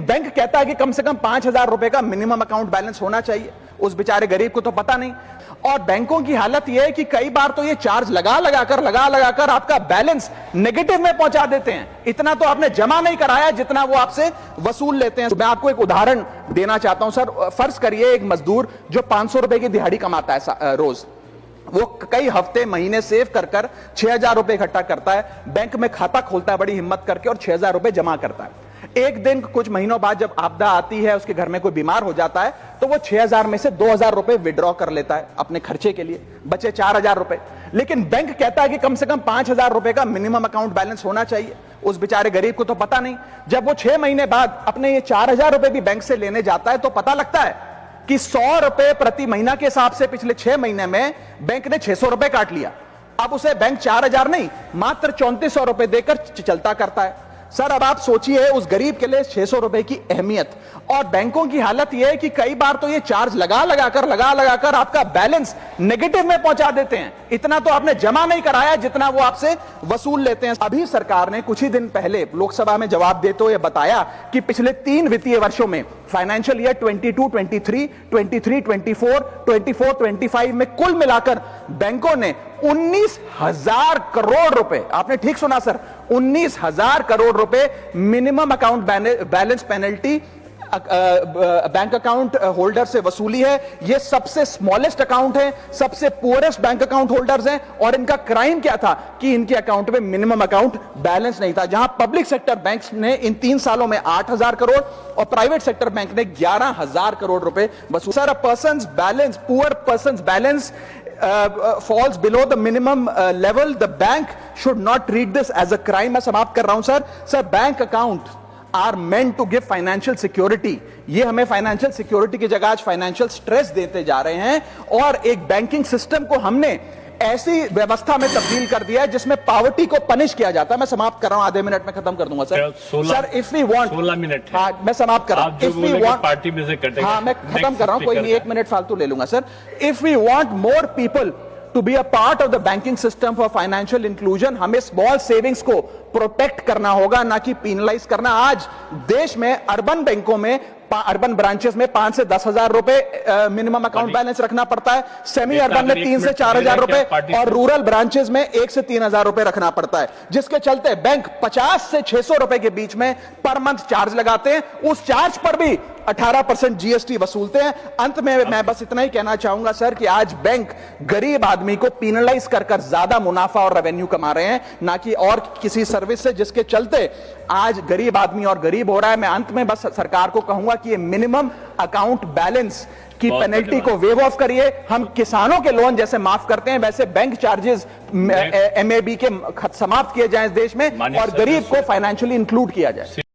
Bank कहता है कि कम से कम 5,000 रुपए का मिनिमम अकाउंट बैलेंस होना चाहिए। उस बेचारे गरीब को तो पता नहीं। और बैंकों की हालत यह है कि कई बार तो ये चार्ज लगा लगाकर आपका बैलेंस नेगेटिव में पहुंचा देते हैं। इतना तो आपने जमा नहीं कराया जितना वो आपसे वसूल लेते हैं। मैं आपको एक उदाहरण देना चाहता हूं सर। फर्ज करिए एक मजदूर जो 500 रुपए की दिहाड़ी कमाता है रोज, वो कई हफ्ते महीने सेव कर 6,000 रुपए इकट्ठा करता है, बैंक में खाता खोलता है बड़ी हिम्मत करके और 6,000 रुपए जमा करता है। एक दिन कुछ महीनों बाद जब आपदा आती है, उसके घर में कोई बीमार हो जाता है, तो वो 6,000 में से 2,000 रुपए विड्रॉ कर लेता है अपने खर्चे के लिए, बचे 4,000 रुपए। लेकिन बैंक कहता है कि कम से कम 5,000 रुपए का मिनिमम अकाउंट बैलेंस होना चाहिए। उस बेचारे गरीब को तो पता नहीं। जब वो 6 महीने बाद अपने ये 4,000 रुपए भी बैंक से लेने जाता है तो पता लगता है कि 100 रुपए प्रति महीना के हिसाब से पिछले 6 महीने में बैंक ने 600 रुपए काट लिया। अब उसे बैंक 4,000 नहीं, मात्र 3,400 रुपए देकर चलता करता है। सर अब आप सोचिए उस गरीब के लिए 600 रुपए की अहमियत। और बैंकों की हालत यह है कि कई बार तो ये चार्ज लगा लगाकर आपका बैलेंस नेगेटिव में पहुंचा देते हैं। इतना तो आपने जमा नहीं कराया जितना वो आपसे वसूल लेते हैं। अभी सरकार ने कुछ ही दिन पहले लोकसभा में जवाब देते हुए बताया कि पिछले 3 वित्तीय वर्षों में फाइनेंशियल ईयर 22-23, 23-24, 24-25 में कुल मिलाकर बैंकों ने 19,000 करोड़ रुपए, आपने ठीक सुना सर, 19,000 करोड़ रुपए minimum account balance penalty bank account holder से वसूली है। ये सबसे स्मॉलेस्ट अकाउंट है, सबसे पुअरेस्ट बैंक अकाउंट होल्डर्स हैं। और इनका क्राइम क्या था कि इनके अकाउंट में मिनिमम अकाउंट बैलेंस नहीं था। जहां पब्लिक सेक्टर बैंक्स ने इन 3 सालों में 8,000 करोड़ और प्राइवेट सेक्टर बैंक ने 11,000 करोड़ रुपए वसूल। Sir persons balance, poor persons balance falls below the minimum level, the bank should not treat this as a crime। मैं समाप्त कर रहा हूं sir. Bank account are meant to give financial security. ये हमें फाइनेंशियल सिक्योरिटी की जगह आज फाइनेंशियल स्ट्रेस देते जा रहे हैं। और एक बैंकिंग सिस्टम को हमने ऐसी व्यवस्था में तब्दील कर दिया है जिसमें पॉवर्टी को पनिश किया जाता है। मैं समाप्त कर रहा हूं, आधे मिनट में खत्म कर दूंगा sir. Sir if we want 16 minute, हाँ मैं समाप्त कर रहा हूं। इफ वी वांट पार्टी में से कटेगा, हाँ मैं खत्म कर रहा हूं, कोई नहीं, 1 मिनट फालतू ले लूंगा sir. If we want more people to be a part of the banking system for financial inclusion, हमें स्मॉल सेविंग्स को प्रोटेक्ट करना होगा, ना कि पीनलाइज करना। आज देश में अर्बन बैंकों में, अर्बन ब्रांचेस में 5 से 10,000 रुपए मिनिमम अकाउंट बैलेंस रखना पड़ता है। सेमी अर्बन में 3 से 4,000 रुपए और रूरल ब्रांचेस में 1 से 3,000 रुपए रखना पड़ता है, जिसके चलते बैंक 50 से 600 रुपए के बीच में पर मंथ चार्ज लगाते हैं। उस चार्ज पर भी 18% जीएसटी वसूलते हैं। अंत में मैं बस इतना ही कहना चाहूंगा सर कि आज बैंक गरीब आदमी को पीनलाइज कर ज्यादा मुनाफा और रेवेन्यू कमा रहे हैं, ना कि और किसी सर्विस से, जिसके चलते आज गरीब आदमी और गरीब हो रहा है। मैं अंत में बस सरकार को कहूंगा कि ये मिनिमम अकाउंट बैलेंस की पेनल्टी को वेव ऑफ करिए। हम किसानों के लोन जैसे माफ करते हैं, वैसे बैंक चार्जेस MAB के समाप्त किए जाएं इस देश में और गरीब को फाइनेंशियली इंक्लूड किया जाए।